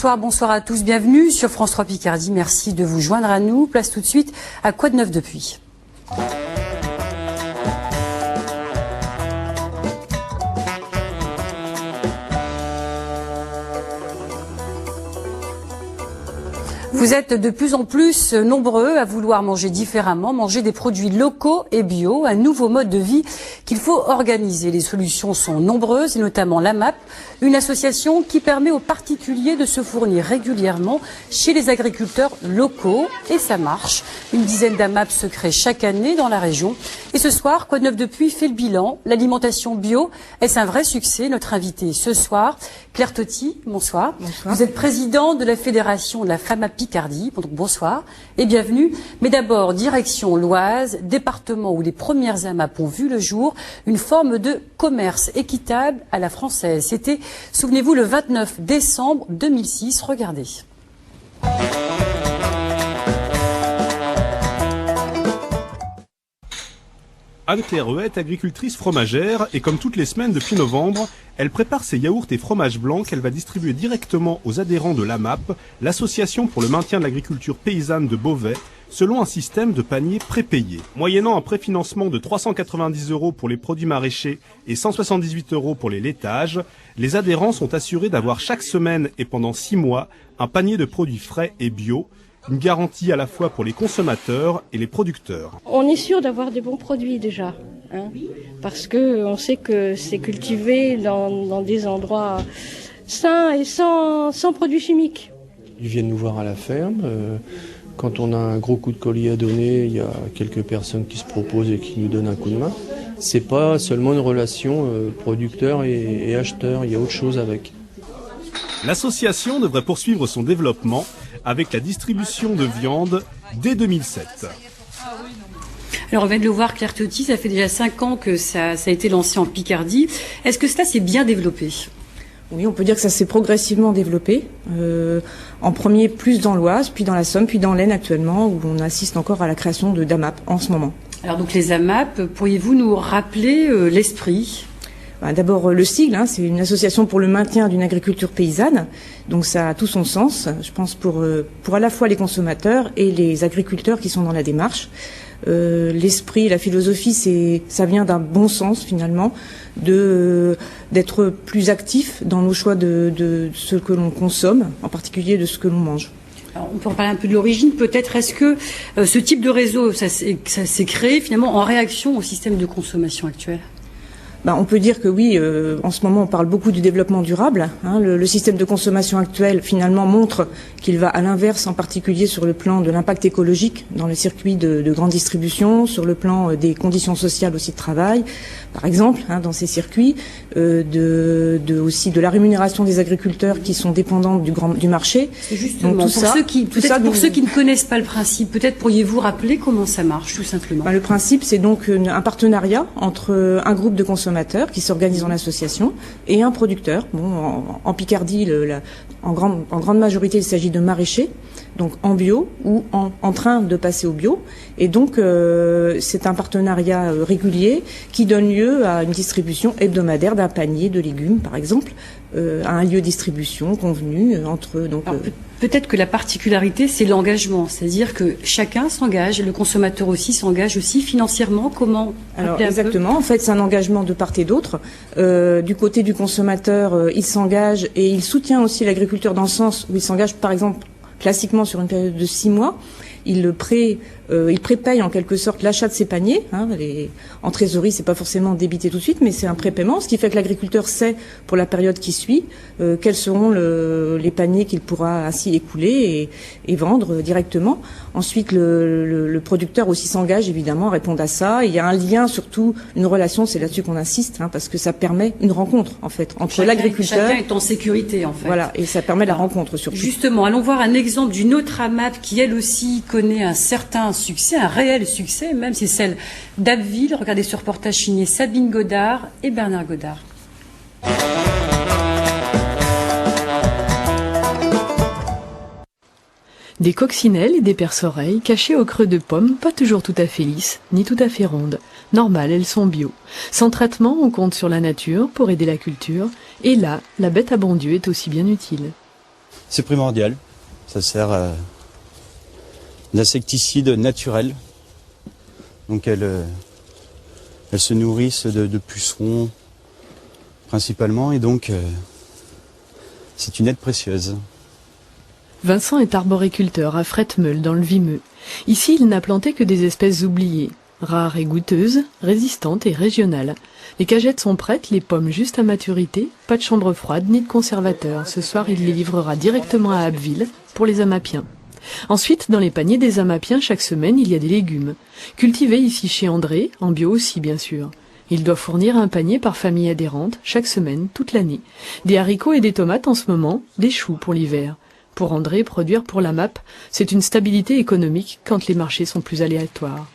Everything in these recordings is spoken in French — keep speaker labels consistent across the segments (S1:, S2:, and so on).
S1: Bonsoir à tous, bienvenue sur France 3 Picardie. Merci de vous joindre à nous. Place tout de suite à Quoi de neuf depuis. Vous êtes de plus en plus nombreux à vouloir manger différemment, manger des produits locaux et bio, un nouveau mode de vie qu'il faut organiser. Les solutions sont nombreuses, et notamment l'AMAP, une association qui permet aux particuliers de se fournir régulièrement chez les agriculteurs locaux. Et ça marche. Une dizaine d'AMAP se créent chaque année dans la région. Et ce soir, Quoi de neuf depuis fait le bilan. L'alimentation bio, est-ce un vrai succès? Notre invitée ce soir, Claire Toty, bonsoir. Bonsoir. Vous êtes présidente de la Fédération de la Femme à Picardie. Donc bonsoir et bienvenue. Mais d'abord, direction l'Oise, département où les premières AMAP ont vu le jour, une forme de commerce équitable à la française. C'était, souvenez-vous, le 29 décembre 2006. Regardez.
S2: Anne Clairehet est agricultrice fromagère et comme toutes les semaines depuis novembre, elle prépare ses yaourts et fromages blancs qu'elle va distribuer directement aux adhérents de l'AMAP, l'association pour le maintien de l'agriculture paysanne de Beauvais, selon un système de panier prépayé. Moyennant un préfinancement de 390 € pour les produits maraîchers et 178 € pour les laitages, les adhérents sont assurés d'avoir chaque semaine et pendant 6 mois un panier de produits frais et bio, une garantie à la fois pour les consommateurs et les producteurs.
S3: On est sûr d'avoir des bons produits déjà, parce qu'on sait que c'est cultivé dans des endroits sains et sans produits chimiques.
S4: Ils viennent nous voir à la ferme. Quand on a un gros coup de colis à donner, il y a quelques personnes qui se proposent et qui nous donnent un coup de main. C'est pas seulement une relation producteur et acheteur, il y a autre chose avec.
S2: L'association devrait poursuivre son développement avec la distribution de viande dès 2007.
S1: Alors on vient de le voir, Claire Toty, ça fait déjà 5 ans que ça a été lancé en Picardie. Est-ce que cela s'est bien développé ?
S5: Oui, on peut dire que ça s'est progressivement développé. En premier, plus dans l'Oise, puis dans la Somme, puis dans l'Aisne actuellement, où on assiste encore à la création de d'AMAP en ce moment. Alors
S1: donc les AMAP, pourriez-vous nous rappeler l'esprit ?
S5: D'abord, le sigle, c'est une association pour le maintien d'une agriculture paysanne. Donc ça a tout son sens, je pense, pour à la fois les consommateurs et les agriculteurs qui sont dans la démarche. L'esprit, la philosophie, ça vient d'un bon sens finalement, d'être plus actif dans nos choix de ce que l'on consomme, en particulier de ce que l'on mange.
S1: Alors, on peut en parler un peu de l'origine, peut-être. Est-ce que ce type de réseau, ça s'est créé finalement en réaction au système de consommation actuel ?
S5: On peut dire que oui, en ce moment on parle beaucoup du développement durable. Le système de consommation actuel finalement montre qu'il va à l'inverse, en particulier sur le plan de l'impact écologique dans le circuit de grande distribution, sur le plan des conditions sociales aussi de travail, par exemple, dans ces circuits, aussi de la rémunération des agriculteurs qui sont dépendants du marché.
S1: C'est justement, donc, pour ceux qui ne connaissent pas le principe, peut-être pourriez-vous rappeler comment ça marche, tout simplement.
S5: Le principe, c'est donc un partenariat entre un groupe de consommateurs qui s'organisent en association et un producteur. En Picardie, en grande majorité, il s'agit de maraîchers, donc en bio ou en train de passer au bio. Et donc, c'est un partenariat régulier qui donne lieu à une distribution hebdomadaire d'un panier de légumes, par exemple, à un lieu de distribution convenu entre eux. Donc,
S1: peut-être que la particularité, c'est l'engagement, c'est-à-dire que chacun s'engage, le consommateur aussi s'engage aussi financièrement. Comment ?
S5: Alors exactement, en fait, c'est un engagement de part et d'autre. Du côté du consommateur, il s'engage et il soutient aussi l'agriculteur dans le sens où il s'engage, par exemple, classiquement sur une période de 6 mois. Il prépaye en quelque sorte l'achat de ses paniers. En trésorerie, c'est pas forcément débité tout de suite, mais c'est un prépaiement, ce qui fait que l'agriculteur sait pour la période qui suit quels seront les paniers qu'il pourra ainsi écouler et vendre directement. Ensuite, le producteur aussi s'engage évidemment à répondre à ça. Il y a un lien, surtout une relation, c'est là-dessus qu'on insiste, parce que ça permet une rencontre en fait entre l'agriculteur.
S1: Chacun est en sécurité en fait.
S5: Voilà, et ça permet la rencontre surtout.
S1: Justement, allons voir un exemple d'une autre AMAP qui elle aussi connaît un certain succès, un réel succès, même c'est celle d'Abbeville. Regardez ce reportage signé Sabine Godard et Bernard Godard.
S6: Des coccinelles et des perce-oreilles cachées au creux de pommes, pas toujours tout à fait lisses, ni tout à fait rondes. Normales, elles sont bio. Sans traitement, on compte sur la nature pour aider la culture. Et là, la bête à bon Dieu est aussi bien utile.
S7: C'est primordial. Ça sert d'insecticide naturel. Donc elles se nourrissent de pucerons principalement et donc c'est une aide précieuse.
S6: Vincent est arboriculteur à Fretmeul dans le Vimeux. Ici, il n'a planté que des espèces oubliées, rares et goûteuses, résistantes et régionales. Les cagettes sont prêtes, les pommes juste à maturité, pas de chambre froide ni de conservateur. Ce soir, il les livrera directement à Abbeville pour les Amapiens. Ensuite, dans les paniers des Amapiens, chaque semaine, il y a des légumes. Cultivés ici chez André, en bio aussi bien sûr. Il doit fournir un panier par famille adhérente, chaque semaine, toute l'année. Des haricots et des tomates en ce moment, des choux pour l'hiver. Pour André, produire pour la MAP, c'est une stabilité économique quand les marchés sont plus aléatoires.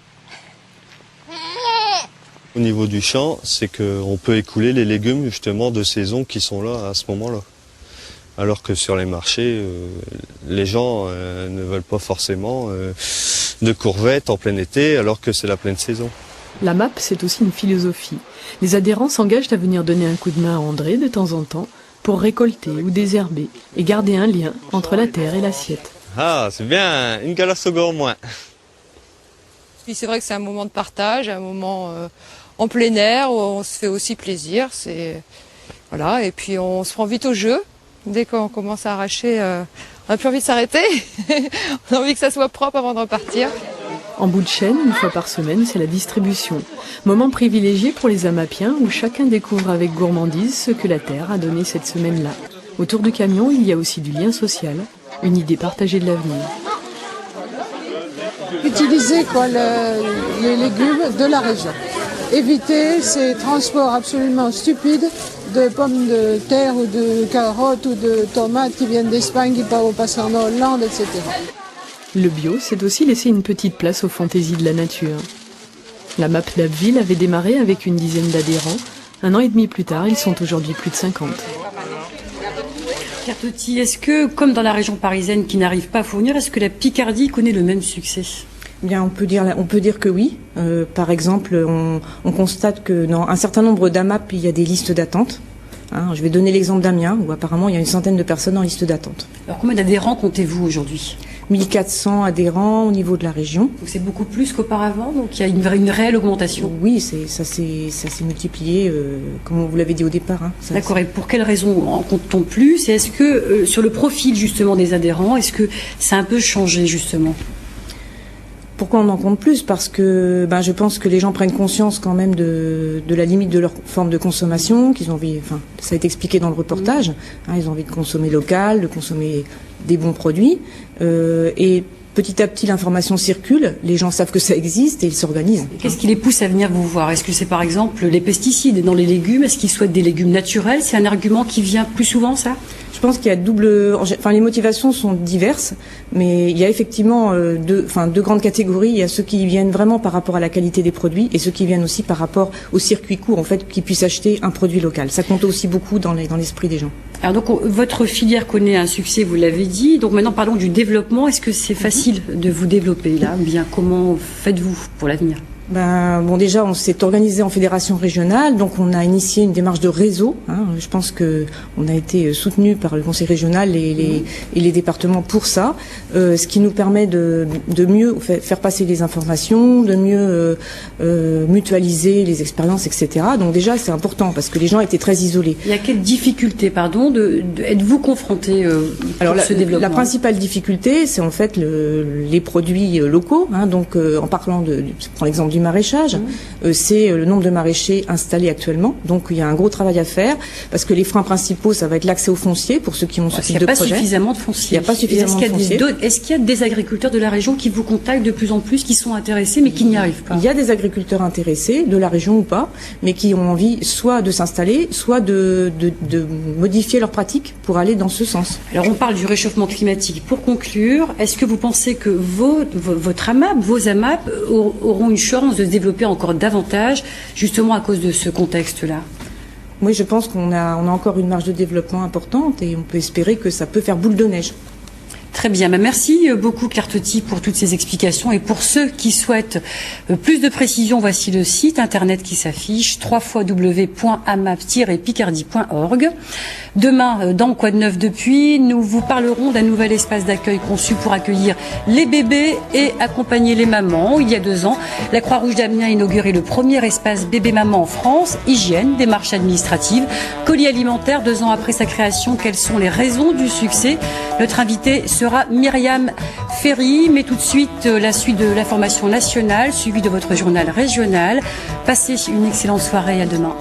S8: Au niveau du champ, c'est qu'on peut écouler les légumes justement de saison qui sont là à ce moment-là. Alors que sur les marchés, les gens ne veulent pas forcément de courgettes en plein été alors que c'est la pleine saison.
S6: La MAP, c'est aussi une philosophie. Les adhérents s'engagent à venir donner un coup de main à André de temps en temps pour récolter ou désherber et garder un lien entre la terre et l'assiette.
S8: Ah, c'est bien, une galasse au goût moins.
S9: Puis c'est vrai que c'est un moment de partage, un moment en plein air où on se fait aussi plaisir. Voilà, et puis on se prend vite au jeu. Dès qu'on commence à arracher, on n'a plus envie de s'arrêter. On a envie que ça soit propre avant de repartir.
S6: En bout de chaîne, une fois par semaine, c'est la distribution. Moment privilégié pour les Amapiens où chacun découvre avec gourmandise ce que la terre a donné cette semaine-là. Autour du camion, il y a aussi du lien social, une idée partagée de l'avenir.
S10: Utiliser les légumes de la région. Éviter ces transports absolument stupides de pommes de terre ou de carottes ou de tomates qui viennent d'Espagne, qui passent en Hollande, etc.
S6: Le bio, c'est aussi laisser une petite place aux fantaisies de la nature. La MAP d'Abbeville avait démarré avec une dizaine d'adhérents. 1 an et demi plus tard, ils sont aujourd'hui plus de 50.
S1: Cartotti, est-ce que, comme dans la région parisienne qui n'arrive pas à fournir, est-ce que la Picardie connaît le même succès ?
S5: Bien, on peut dire que oui. Par exemple, on constate que dans un certain nombre d'AMAP, il y a des listes d'attente. Je vais donner l'exemple d'Amiens, où apparemment il y a une centaine de personnes en liste d'attente.
S1: Alors combien d'adhérents comptez-vous aujourd'hui ?
S5: 1400 adhérents au niveau de la région.
S1: Donc c'est beaucoup plus qu'auparavant, donc il y a une réelle augmentation.
S5: Oui, ça s'est multiplié, comme vous l'avez dit au départ.
S1: D'accord, et pour quelles raisons en compte-t-on plus ? Et est-ce que sur le profil justement des adhérents, est-ce que ça a un peu changé justement ?
S5: Pourquoi on en compte plus ? Parce que je pense que les gens prennent conscience quand même de la limite de leur forme de consommation, qu'ils ont envie, ça a été expliqué dans le reportage, ils ont envie de consommer local, de consommer des bons produits, et petit à petit l'information circule, les gens savent que ça existe et ils s'organisent.
S1: Qu'est-ce qui les pousse à venir vous voir ? Est-ce que c'est par exemple les pesticides dans les légumes ? Est-ce qu'ils souhaitent des légumes naturels ? C'est un argument qui vient plus souvent, ça ?
S5: Je pense qu'il y a les motivations sont diverses, mais il y a effectivement deux grandes catégories. Il y a ceux qui viennent vraiment par rapport à la qualité des produits et ceux qui viennent aussi par rapport au circuit court, en fait, qui puissent acheter un produit local. Ça compte aussi beaucoup dans l'esprit des gens.
S1: Alors donc, votre filière connaît un succès, vous l'avez dit. Donc maintenant, parlons du développement. Est-ce que c'est facile de vous développer là ? Ou bien comment faites-vous pour l'avenir ?
S5: Déjà, on s'est organisé en fédération régionale, donc on a initié une démarche de réseau. Je pense que on a été soutenu par le conseil régional et les départements pour ça, ce qui nous permet de mieux faire passer les informations, de mieux mutualiser les expériences, etc. Donc déjà, c'est important parce que les gens étaient très isolés.
S1: Il y a quelle difficulté, êtes-vous confronté à ce développement ?
S5: La principale difficulté, c'est en fait les produits locaux. Donc, en parlant je prends l'exemple du maraîchage, c'est le nombre de maraîchers installés actuellement. Donc il y a un gros travail à faire parce que les freins principaux, ça va être l'accès au foncier pour ceux qui ont ce type de projet.
S1: Il n'y a pas suffisamment de foncier.
S5: Il n'y a pas suffisamment de foncier.
S1: Est-ce qu'il y a des agriculteurs de la région qui vous contactent de plus en plus, qui sont intéressés mais qui n'y arrivent pas ?
S5: Il y a des agriculteurs intéressés, de la région ou pas, mais qui ont envie soit de s'installer, soit de modifier leurs pratiques pour aller dans ce sens.
S1: Alors on parle du réchauffement climatique. Pour conclure, est-ce que vous pensez que votre AMAP, vos AMAP auront une chance de se développer encore davantage, justement à cause de ce contexte-là ?
S5: Oui, je pense qu'on a encore une marge de développement importante et on peut espérer que ça peut faire boule de neige.
S1: Très bien, merci beaucoup Claire Toty pour toutes ces explications. Et pour ceux qui souhaitent plus de précisions, voici le site internet qui s'affiche, www.amap-picardie.org. Demain, dans Quoi de neuf depuis, nous vous parlerons d'un nouvel espace d'accueil conçu pour accueillir les bébés et accompagner les mamans. Il y a 2 ans, la Croix-Rouge d'Amiens a inauguré le premier espace bébé-maman en France. Hygiène, démarches administratives, colis alimentaires. 2 ans après sa création, quelles sont les raisons du succès? Notre invitée sera Myriam Ferry. Mais tout de suite, la suite de l'information nationale, suivie de votre journal régional. Passez une excellente soirée, à demain.